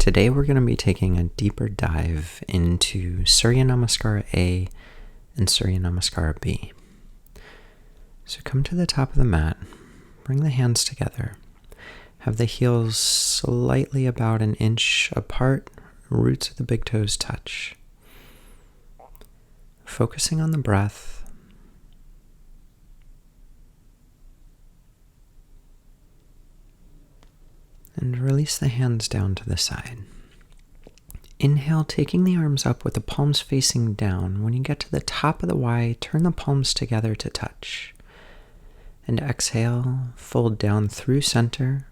Today we're going to be taking a deeper dive into Surya Namaskara A and Surya Namaskara B. So come to the top of the mat, bring the hands together, have the heels slightly about an inch apart, roots of the big toes touch. Focusing on the breath. And release the hands down to the side. Inhale, taking the arms up with the palms facing down. When you get to the top of the Y, turn the palms together to touch. And exhale, fold down through center.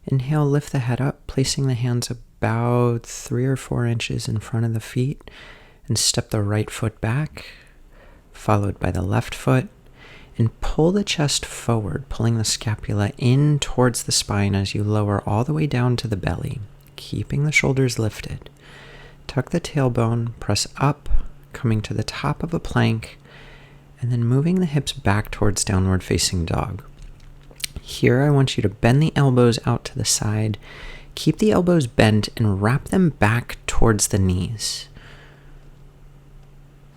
Inhale, lift the head up, placing the hands about 3 or 4 inches in front of the feet, and step the right foot back, followed by the left foot. And pull the chest forward, pulling the scapula in towards the spine as you lower all the way down to the belly, keeping the shoulders lifted. Tuck the tailbone, press up, coming to the top of a plank, and then moving the hips back towards downward facing dog. Here I want you to bend the elbows out to the side, keep the elbows bent, and wrap them back towards the knees.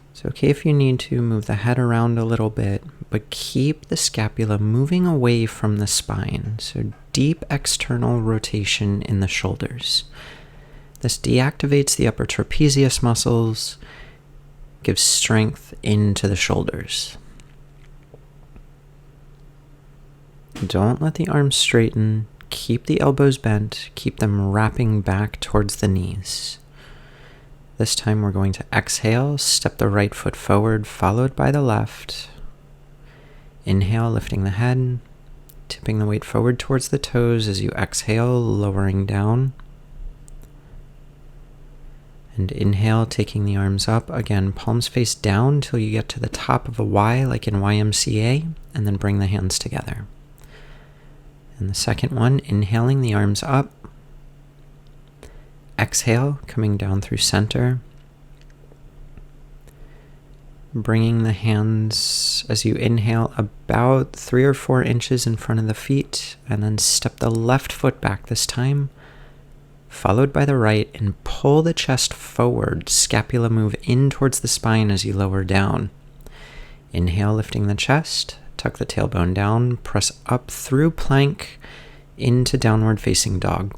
It's okay if you need to move the head around a little bit, but keep the scapula moving away from the spine. So deep external rotation in the shoulders. This deactivates the upper trapezius muscles, gives strength into the shoulders. Don't let the arms straighten. Keep the elbows bent. Keep them wrapping back towards the knees. This time we're going to exhale, step the right foot forward, followed by the left. Inhale, lifting the head, tipping the weight forward towards the toes as you exhale, lowering down. And inhale, taking the arms up, again, palms face down till you get to the top of a Y, like in YMCA, and then bring the hands together. And the second one, inhaling the arms up. Exhale, coming down through center. Bringing the hands, as you inhale, about 3 or 4 inches in front of the feet, and then step the left foot back this time, followed by the right, and pull the chest forward. Scapula move in towards the spine as you lower down. Inhale, lifting the chest, tuck the tailbone down, press up through plank into downward facing dog.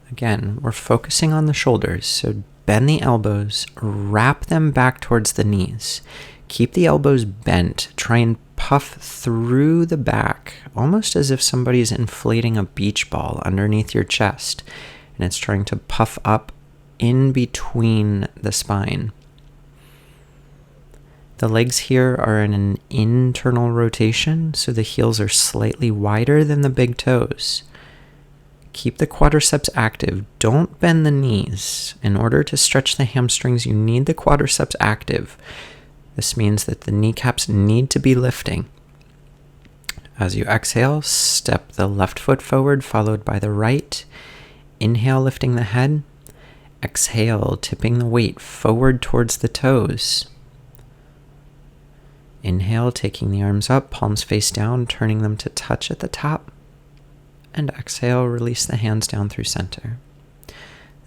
Again, we're focusing on the shoulders, so bend the elbows, wrap them back towards the knees. Keep the elbows bent. Try and puff through the back, almost as if somebody's inflating a beach ball underneath your chest, and it's trying to puff up in between the spine. The legs here are in an internal rotation, so the heels are slightly wider than the big toes. Keep the quadriceps active. Don't bend the knees. In order to stretch the hamstrings, you need the quadriceps active. This means that the kneecaps need to be lifting. As you exhale, step the left foot forward, followed by the right. Inhale, lifting the head. Exhale, tipping the weight forward towards the toes. Inhale, taking the arms up, palms face down, turning them to touch at the top. And exhale, release the hands down through center.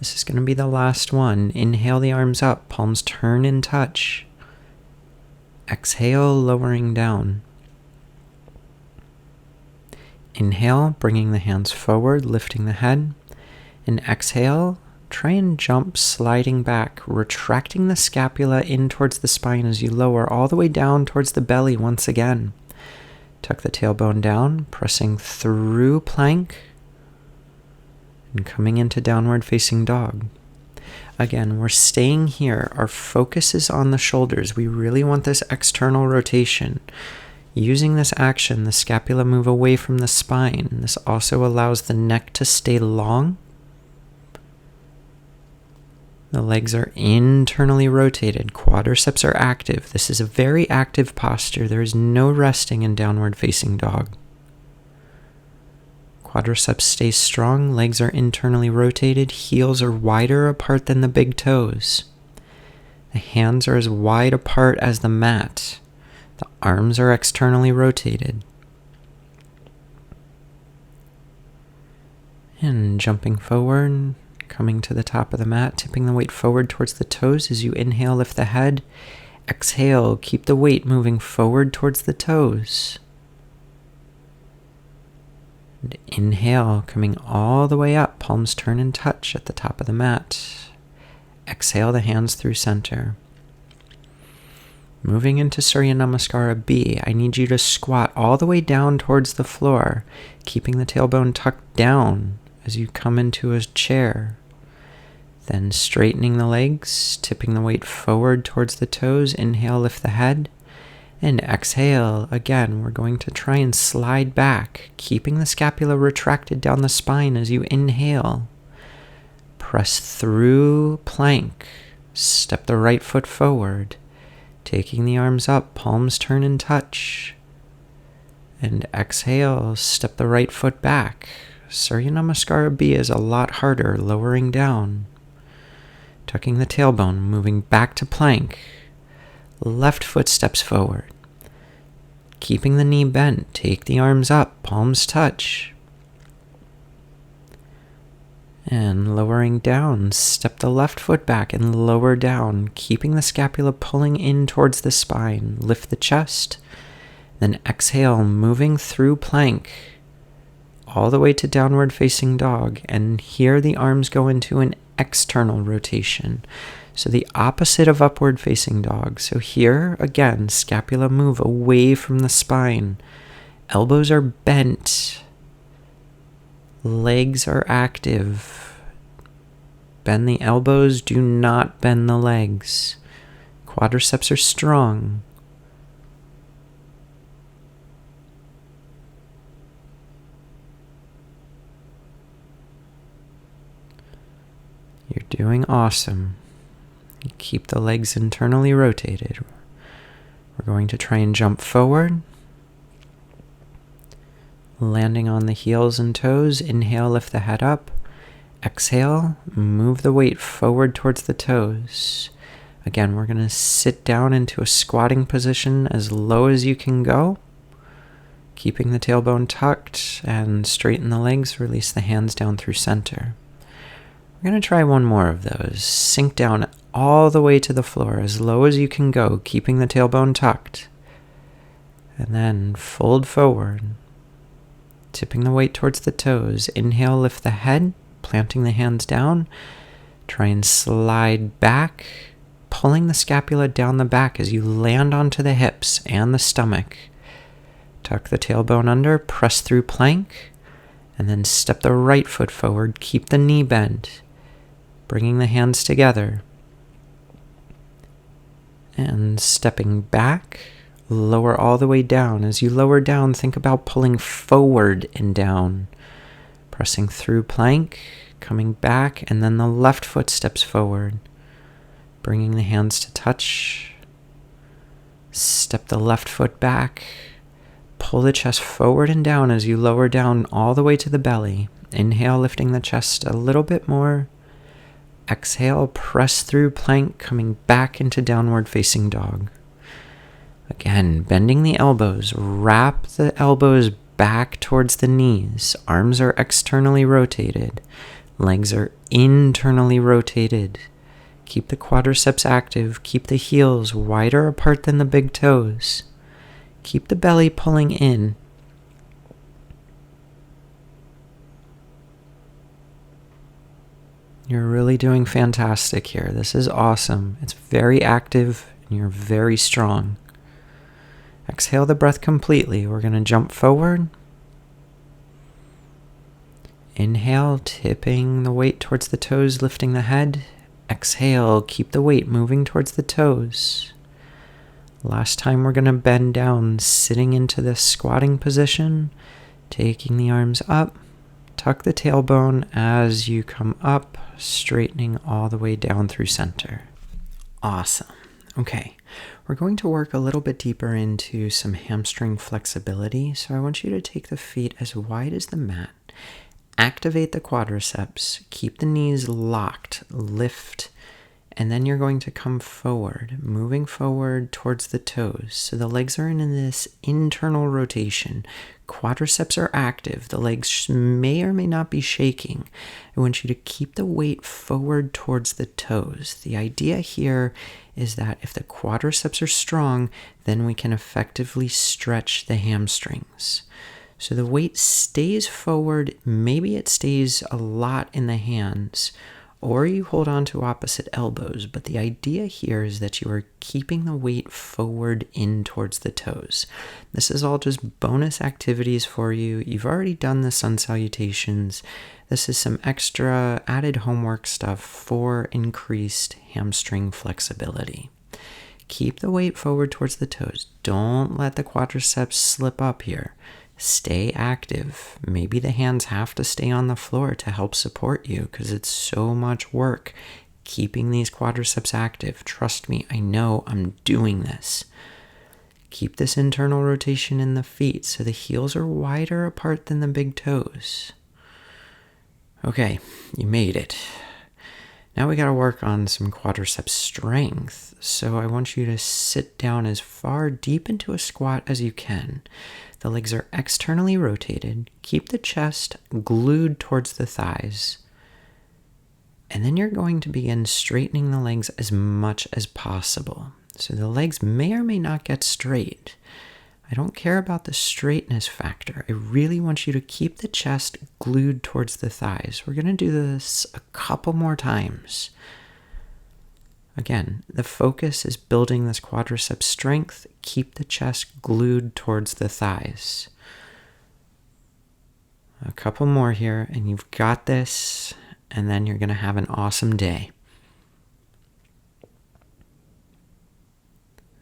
This is going to be the last one. Inhale the arms up, palms turn and touch. Exhale, lowering down. Inhale, bringing the hands forward, lifting the head. And exhale, try and jump, sliding back, retracting the scapula in towards the spine as you lower all the way down towards the belly once again. Tuck the tailbone down, pressing through plank, and coming into downward facing dog. Again, we're staying here. Our focus is on the shoulders. We really want this external rotation. Using this action, the scapula move away from the spine. This also allows the neck to stay long. The legs are internally rotated. Quadriceps are active. This is a very active posture. There is no resting in downward facing dog. Quadriceps stays strong. Legs are internally rotated. Heels are wider apart than the big toes. The hands are as wide apart as the mat. The arms are externally rotated. And jumping forward, coming to the top of the mat, tipping the weight forward towards the toes as you inhale, lift the head. Exhale, keep the weight moving forward towards the toes. And inhale, coming all the way up, palms turn and touch at the top of the mat. Exhale the hands through center. Moving into Surya Namaskara B, I need you to squat all the way down towards the floor, keeping the tailbone tucked down as you come into a chair. Then straightening the legs, tipping the weight forward towards the toes. Inhale, lift the head. And exhale, again, we're going to try and slide back, keeping the scapula retracted down the spine as you inhale. Press through plank. Step the right foot forward. Taking the arms up, palms turn and touch. And exhale, step the right foot back. Surya Namaskara B is a lot harder, lowering down. Tucking the tailbone, moving back to plank. Left foot steps forward. Keeping the knee bent, take the arms up, palms touch. And lowering down, step the left foot back and lower down, keeping the scapula pulling in towards the spine. Lift the chest, then exhale, moving through plank, all the way to downward facing dog. And here the arms go into an external rotation, so the opposite of upward facing dog. So here, again, scapula move away from the spine. Elbows are bent. Legs are active. Bend the elbows, do not bend the legs. Quadriceps are strong. You're doing awesome. Keep the legs internally rotated. We're going to try and jump forward. Landing on the heels and toes. Inhale, lift the head up. Exhale, move the weight forward towards the toes. Again, we're going to sit down into a squatting position as low as you can go. Keeping the tailbone tucked and straighten the legs. Release the hands down through center. We're going to try one more of those. Sink down all the way to the floor as low as you can go, keeping the tailbone tucked. And then fold forward, tipping the weight towards the toes. Inhale, lift the head, planting the hands down. Try and slide back, pulling the scapula down the back as you land onto the hips and the stomach. Tuck the tailbone under, press through plank, and then step the right foot forward. Keep the knee bent, bringing the hands together. And stepping back, lower all the way down. As you lower down, think about pulling forward and down. Pressing through plank, coming back, and then the left foot steps forward. Bringing the hands to touch. Step the left foot back. Pull the chest forward and down as you lower down all the way to the belly. Inhale, lifting the chest a little bit more. Exhale, press through plank, coming back into downward facing dog. Again, bending the elbows, wrap the elbows back towards the knees. Arms are externally rotated. Legs are internally rotated. Keep the quadriceps active. Keep the heels wider apart than the big toes. Keep the belly pulling in. You're really doing fantastic here. This is awesome. It's very active and you're very strong. Exhale the breath completely. We're going to jump forward. Inhale, tipping the weight towards the toes, lifting the head. Exhale, keep the weight moving towards the toes. Last time we're going to bend down, sitting into this squatting position, taking the arms up. Tuck the tailbone as you come up, straightening all the way down through center. Awesome. Okay, we're going to work a little bit deeper into some hamstring flexibility. So I want you to take the feet as wide as the mat. Activate the quadriceps. Keep the knees locked. Lift. And then you're going to come forward, moving forward towards the toes. So the legs are in this internal rotation. quadriceps are active. The legs may or may not be shaking. I want you to keep the weight forward towards the toes. The idea here is that if the quadriceps are strong, then we can effectively stretch the hamstrings. So the weight stays forward. Maybe it stays a lot in the hands, or you hold on to opposite elbows. But the idea here is that you are keeping the weight forward in towards the toes. This is all just bonus activities for you. You've already done the sun salutations. This is some extra added homework stuff for increased hamstring flexibility. Keep the weight forward towards the toes. Don't let the quadriceps slip up here. Stay active. Maybe the hands have to stay on the floor to help support you because it's so much work keeping these quadriceps active. Trust me, I know I'm doing this. Keep this internal rotation in the feet so the heels are wider apart than the big toes. Okay, you made it. Now we got to work on some quadriceps strength. So I want you to sit down as far deep into a squat as you can. The legs are externally rotated. Keep the chest glued towards the thighs. And then you're going to begin straightening the legs as much as possible. So the legs may or may not get straight. I don't care about the straightness factor. I really want you to keep the chest glued towards the thighs. We're going to do this a couple more times. Again, the focus is building this quadricep strength. Keep the chest glued towards the thighs. A couple more here, and you've got this, and then you're going to have an awesome day.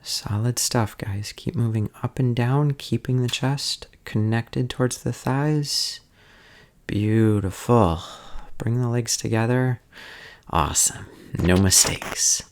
Solid stuff, guys. Keep moving up and down, keeping the chest connected towards the thighs. Beautiful. Bring the legs together. Awesome. No mistakes.